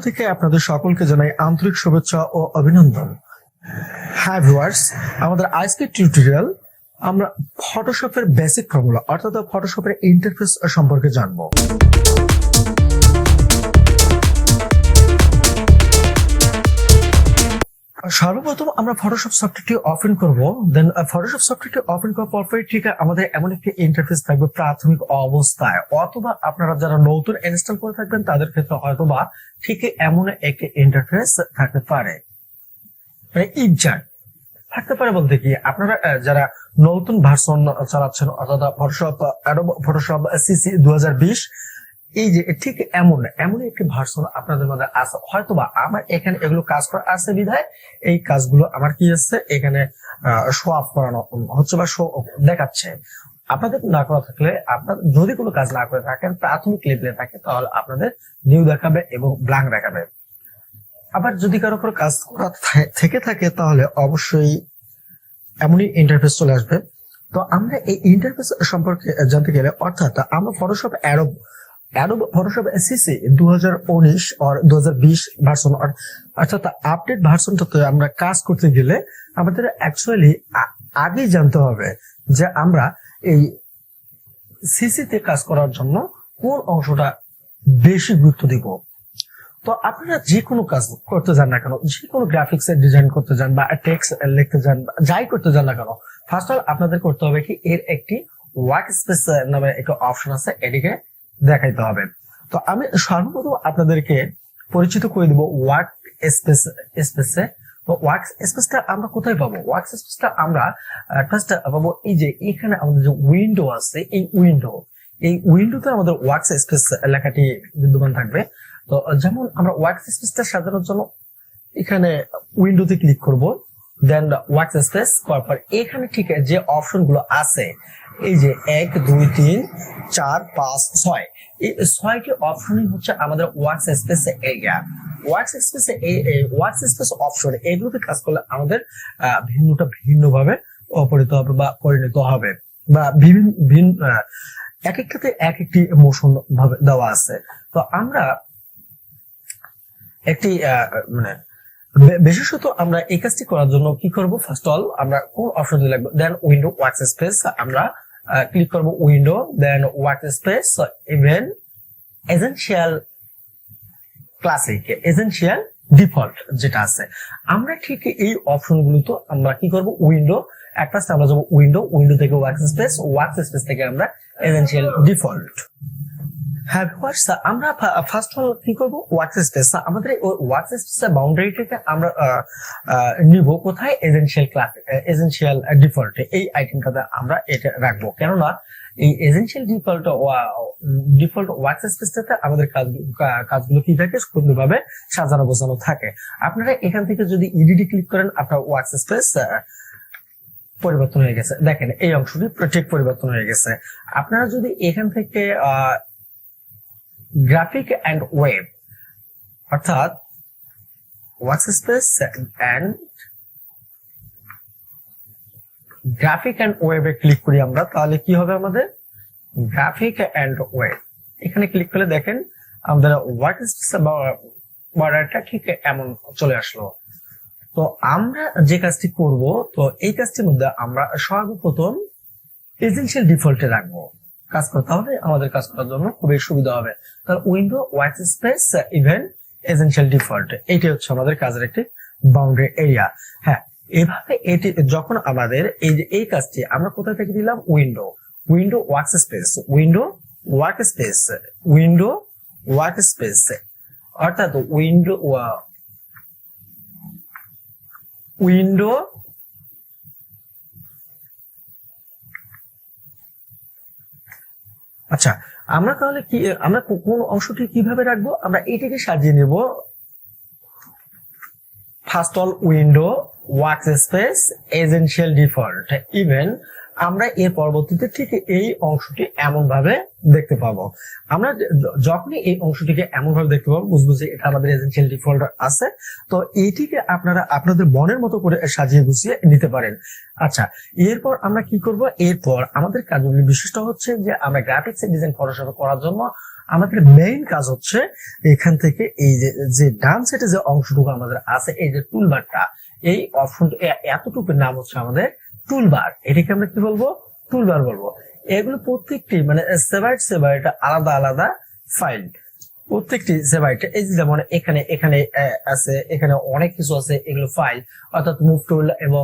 থেকে আপনাদের সকলকে জানাই আন্তরিক শুভেচ্ছা ও অভিনন্দন। হ্যাঁ ভিউয়ার্স, আমাদের আজকের টিউটোরিয়াল আমরা ফটোশপের বেসিক ফর্মুলা অর্থাৎ ফটোশপের ইন্টারফেস সম্পর্কে জানবো। সর্বপ্রথম আমরা ফটোশপ সফটওয়্যারটি ওপেন করব। দেন ফটোশপ সফটওয়্যারটি ওপেন করার পরপরই ঠিক আমাদের এমন একটি ইন্টারফেস থাকবে প্রাথমিক অবস্থায়, অথবা আপনারা যারা নতুন ইনস্টল করে থাকবেন তাদের ক্ষেত্রে হয়তোবা ঠিক এমন একটি ইন্টারফেস থাকতে পারে, মানে ইজার থাকতে পারে বলতে কি আপনারা যারা নতুন ভার্সন চালাচ্ছেন অর্থাৎ ফটোশপ সিসি 2020, এই যে ঠিক এমন একটি ভার্সন আপনাদের মধ্যে আছে, হয়তোবা আমার এখানে এগুলো কাজ করা আছে বিধায় এই কাজগুলো আমার কি আছে এখানে শো অফ করানো হচ্ছে বা শো দেখাচ্ছে। আপনাদের না করা থাকলে, আপনার যদি কোনো কাজ না করে থাকেন প্রাথমিক লেভেলে থাকে, তাহলে আপনাদের নিউ দেখাবে এবং ব্ল্যাঙ্ক দেখাবে। আবার যদি কারো কোনো কাজ করা থেকে থাকে তাহলে অবশ্যই এমনই ইন্টারফেস চলে আসবে। তো আমরা এই ইন্টারফেস সম্পর্কে জানতে গেলে, অর্থাৎ আমরা ফটোশপ Adobe ফটোশপ সিসি 2019 আর 2020 ভার্সন অর্থাৎ আপডেট ভার্সনটাতে আমরা কাজ করতে গেলে আমাদের অ্যাকচুয়ালি আগেই জানতে হবে যে আমরা এই সিসিতে কাজ করার জন্য কোন অংশটা বেশি গুরুত্ব দিব। তো আপনারা যে কোনো কাজ করতে যান না কেন, যে কোনো গ্রাফিক্স এর ডিজাইন করতে যান বা টেক্সট লিখতে যান, যাই করতে যান না কেন, ফার্স্ট অল আপনাদের করতে হবে কি এর একটি ওয়ার্ক স্পেস নামে একটা অপশন আছে, এটিকে দেখাইতে হবে। তো আমি সর্বপ্রথম আপনাদেরকে পরিচিত করে দিব ওয়ার্ক স্পেসে। তো ওয়ার্ক স্পেসটা আমরা কোথায় পাবো? ওয়ার্ক স্পেসটা আমরা ফার্স্ট পাবো এই যে এখানে আমাদের যে উইন্ডো আছে, এই উইন্ডোতে আমাদের ওয়ার্ক স্পেস লেখাটি বিদ্যমান থাকবে। তো যেমন আমরা ওয়ার্ক স্পেসটা সাজানোর জন্য এখানে উইন্ডোতে ক্লিক করব, দেন ওয়ার্ক স্পেস করার পর এখানে ঠিক যে অপশন গুলো আছে, এই যে 1 2 3 4 5 6, এই 6টি অপশনই হচ্ছে আমাদের work space area. Work space option এগুলোতে কাজ করলে আমাদের ভিন্নভাবে অপরিণত হবে বা পরিণত হবে, বা বিভিন্ন এক একটাতে এক একটি মোশন ভাবে দেওয়া আছে। তো আমরা একটি মানে বিশেষত আমরা এই কাজটি করার জন্য কি করব, ফার্স্ট অল আমরা কোন অপশন লাগবে, দেন উইন্ডো ওয়ার্ক স্পেস আমরা ক্লিক করব, window then workspace, even essential classic, essential default যেটা আছে, আমরা ঠিক এই অপশনগুলো তো আমরা কি করব, উইন্ডো একটা আমরা যাব উইন্ডো থেকে ওয়ার্ক স্পেস থেকে আমরা এসেনশিয়াল ডিফল্ট। হ্যাঁ ভিউয়ার্স, আমরা ফার্স্ট অল কি করব, ওয়ার্ক স্পেস, আমাদের ওয়ার্ক স্পেসের বাউন্ডারিটাকে আমরা নিব কোথায়, এসেনশিয়াল ডিফল্ট এই আইটেমটাতে আমরা এটা রাখবো। কেননা এই এসেনশিয়াল ডিফল্ট ওয়ার্ক স্পেসটাতে আমাদের কাজগুলো কি থাকে, সুন্দরভাবে সাজানো গোছানো থাকে। আপনারা এখান থেকে যদি ইডিটি ক্লিক করেন, আপনার ওয়ার্ক স্পেস পরিবর্তন হয়ে গেছে, দেখেন এই অংশটি ঠিক পরিবর্তন হয়ে গেছে। আপনারা যদি এখান থেকে গ্রাফিক এন্ড ওয়েব অর্থাৎ ওয়ার্কস্পেস এন্ড গ্রাফিক এন্ড ওয়েবে ক্লিক করি আমরা, তাহলে কি হবে, আমাদের গ্রাফিক এন্ড ওয়েব এখানে ক্লিক করলে দেখেন আমাদের ওয়ার্কস্পেস বর্ডারটা ঠিক এমন চলে আসলো। তো আমরা যে কাজটি করব, তো এই কাজটির মধ্যে আমরা সর্বপ্রথম এসেনশিয়াল ডিফল্টে রাখবো। কাজ করতে হবে আমাদের কাজ করার জন্য খুবই সুবিধা হবে। তাহলে window workspace even essential default, এইটা হচ্ছে আমাদের কাজের একটি বাউন্ডারি এরিয়া। হ্যাঁ, এভাবে এটি যখন আমাদের এই যে এই কাজটি আমরা কোথা থেকে দিলাম, উইন্ডো ওয়ার্ক স্পেস অর্থাৎ উইন্ডো আচ্ছা, আমরা তাহলে কি আমরা কোন অংশটি কিভাবে রাখবো, আমরা এটিকে সাজিয়ে নেব। First all window work space essential default, even আমরা এর পরবর্তীতে ঠিক এই অংশটি এমন ভাবে দেখতে পাবো। আমরা যখনই এই অংশটিকে এমন ভাবে দেখতে পাবো বুঝবো যে এটা আমাদের এসেনশিয়াল ডিফল্ট আছে। তো এইটিকে আপনারা আপনাদের মনের মতো করে সাজিয়ে গুছিয়ে নিতে পারেন। আচ্ছা, এরপর আমরা কি করব? এরপর আমাদের কাজগুলি বিশিষ্ট হচ্ছে যে আমরা গ্রাফিক্স ডিজাইন ফটোশপে করার জন্য আমাদের মেইন কাজ হচ্ছে এখান থেকে এই যে ডান সাইডে যে অংশটুকু আমাদের আছে, এই যে টুলবারটা, এই অপশন এতটুকুর নাম হচ্ছে আমাদের টুলবার। এটাকে আমরা কি বলবো? টুলবার বলবো। এগুলো প্রত্যেকটি মানে সেপারেট আলাদা আলাদা ফাইল, প্রত্যেকটি সেপারেট। এই যেমন এখানে এখানে আছে, এখানে অনেক কিছু আছে, এগুলো ফাইল, অর্থাৎ মুভ টুল এবং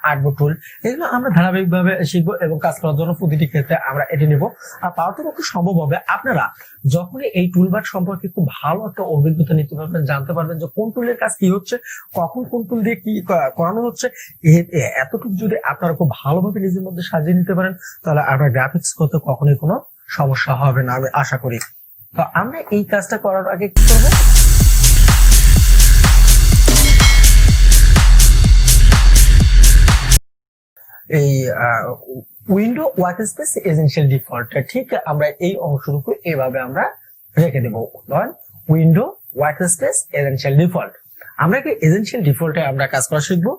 আর্টবোর্ড টুল। এগুলো আমরা ধারাবাহিকভাবে শিখবো এবং কাজ করার জন্য প্রতিটি ক্ষেত্রে আমরা এটি নিব। আর পারতপক্ষে সম্ভব হবে আপনারা যখনই এই টুলবার সম্পর্কে খুব ভালো একটা অভিজ্ঞতা নিতে পারবেন, জানতে পারবেন যে কোন টুলের কাজ কি হচ্ছে, কখন কোন টুল দিয়ে কি করানো হচ্ছে, এতটুকু যদি আপনারা খুব ভালোভাবে নিজের মধ্যে সাজিয়ে নিতে পারেন, তাহলে আপনার গ্রাফিক্স করতে কখনোই কোনো সমস্যা হবে না, আমি আশা করি। তো আমরা এই কাজটা করার আগে কি করবো? এই উইন্ডো ওয়ার্কস্পেস এসেনশিয়াল ডিফল্ট, ঠিক আমরা এই অংশটুকু এভাবে আমরা রেখে দেবো। Window workspace essential default. আমরা কি এসেনশিয়াল ডিফল্টে আমরা কাজ করা শিখবো।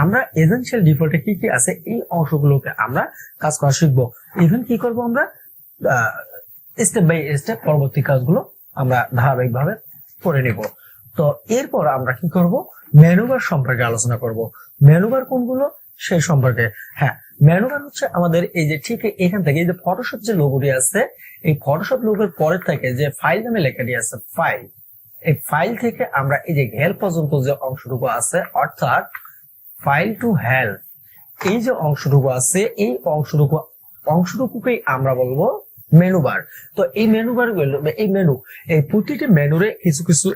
আমরা এসেনশিয়াল ডিফল্টে কি কি আছে এই অংশগুলোকে আমরা কাজ করা শিখবো। ইভেন কি করবো আমরা স্টেপ বাই স্টেপ পরবর্তী কাজগুলো আমরা ধারাবাহিকভাবে করে নিব। তো এরপর আমরা কি করব? মেনুবার সম্পর্কে আলোচনা করব। মেনুবার কোনগুলো সেই সম্পর্কে। হ্যাঁ, মেনুবার হচ্ছে আমাদের এই যে ঠিক এখান থেকে এই যে ফটোশপ যে লোগোটি আছে, এই ফটোশপ লোগোর পরে থেকে যে ফাইল নামে লেখাটি আছে ফাইল, এই ফাইল থেকে আমরা এই যে হেল্প পর্যন্ত যে অংশটুকু আছে, অর্থাৎ ফাইল টু হেল্প, এই যে অংশটুকু আছে, এই অংশটুকুকেই আমরা বলবো মেনুবার। তো এই মেনুবার গুলো, এই প্রতিটি মেনুরে কিছু কিছু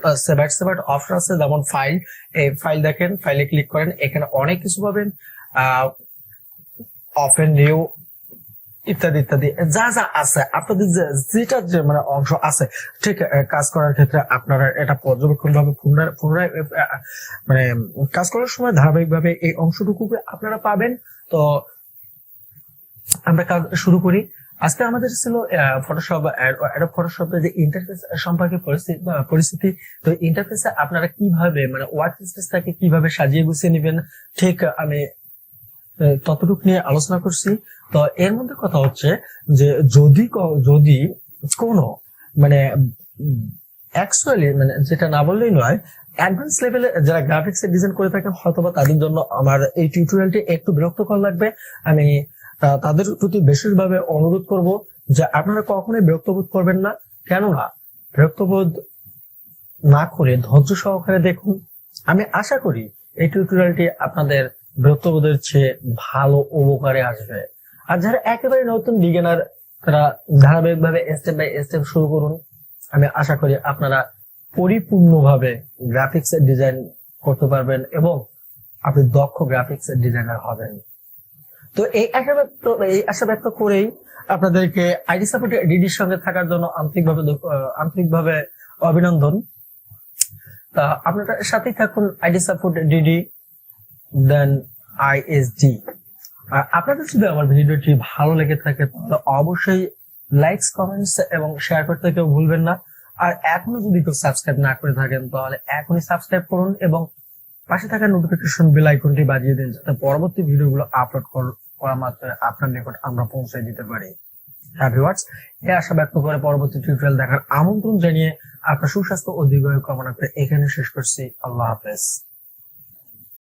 সেপারেট অপশন আছে। যেমন ফাইল, এই ফাইল দেখেন, ফাইলে ক্লিক করেন, এখানে অনেক কিছু পাবেন, ওপেন নিউ ইত্যাদি ইত্যাদি, যা যা আছে আপনাদের যেটা যে মানে অংশ আছে, ঠিক কাজ করার ক্ষেত্রে আপনারা এটা পর্যবেক্ষণ ভাবে পুনরায় মানে কাজ করার সময় ধারাবাহিক ভাবে এই অংশটুকু আপনারা পাবেন। তো আমরা কাজ শুরু করি। আজকে আমাদের ছিল ফটোশপের যে ইন্টারফেস সম্পর্কে পরিস্থিতি। তো ইন্টারফেসে আপনারা কিভাবে মানে ওয়ার্ক স্পেসটাকে কিভাবে সাজিয়ে গুছিয়ে নেবেন, ঠিক আমি ততটুকু নিয়ে আলোচনা করছি। তো এর মধ্যে কথা হচ্ছে যে যদি কোনো মানে অ্যাকচুয়ালি মানে যেটা না বললেই নয়, অ্যাডভান্স লেভেলে যারা গ্রাফিক্স এর ডিজাইন করে থাকেন হয়তোবা তাদের জন্য আমার এই টিউটোরিয়ালটি একটু বিরক্তকর লাগবে। আমি তাদের প্রতি বিশেষভাবে অনুরোধ করব যে আপনারা কখনোই বিরক্তবোধ করবেন না। কেননা বিরক্তবোধ না করে ধৈর্য সহকারে দেখুন। আমি আশা করি এই টিউটোরিয়ালটি আপনাদের বিরক্তবোধের চেয়ে ভালো উপকারে আসবে। আর যারা একেবারে নতুন বিগিনার, তারা ধারাবাহিকভাবে স্টেপ বাই স্টেপ শুরু করুন। আমি আশা করি আপনারা পরিপূর্ণভাবে গ্রাফিক্স ডিজাইন করতে পারবেন এবং আপনি দক্ষ গ্রাফিক্স ডিজাইনার হবেন। তো এই আশা ব্যক্ত করেই আপনাদেরকে আইডি সাপোর্ট ডিডির সঙ্গে থাকার জন্য আন্তরিকভাবে অভিনন্দন। তা আপনারা সাথেই থাকুন আইডি সাপোর্ট ডিডি দেন আইএসডি। আর আপনাদের যদি আমার ভিডিওটি ভালো লেগে থাকে তাহলে অবশ্যই লাইকস, কমেন্টস এবং শেয়ার করতে কেউ ভুলবেন না। আর এখনো যদি কেউ সাবস্ক্রাইব না করে থাকেন তাহলে এখনই সাবস্ক্রাইব করুন এবং পাশে থাকা নোটিফিকেশন বেল আইকনটি বাজিয়ে দিন, যাতে পরবর্তী ভিডিওগুলো আপলোড করা মাত্র আপনার নিকট আমরা পৌঁছে দিতে পারি। হ্যাঁ ভিউয়ার্স, এই আশা ব্যক্ত করে পরবর্তী টিউটোরিয়াল দেখার আমন্ত্রণ জানিয়ে আপনার সুস্বাস্থ্য ও দীর্ঘায়ু কামনা করে এখানে শেষ করছি। আল্লাহ হাফেজ।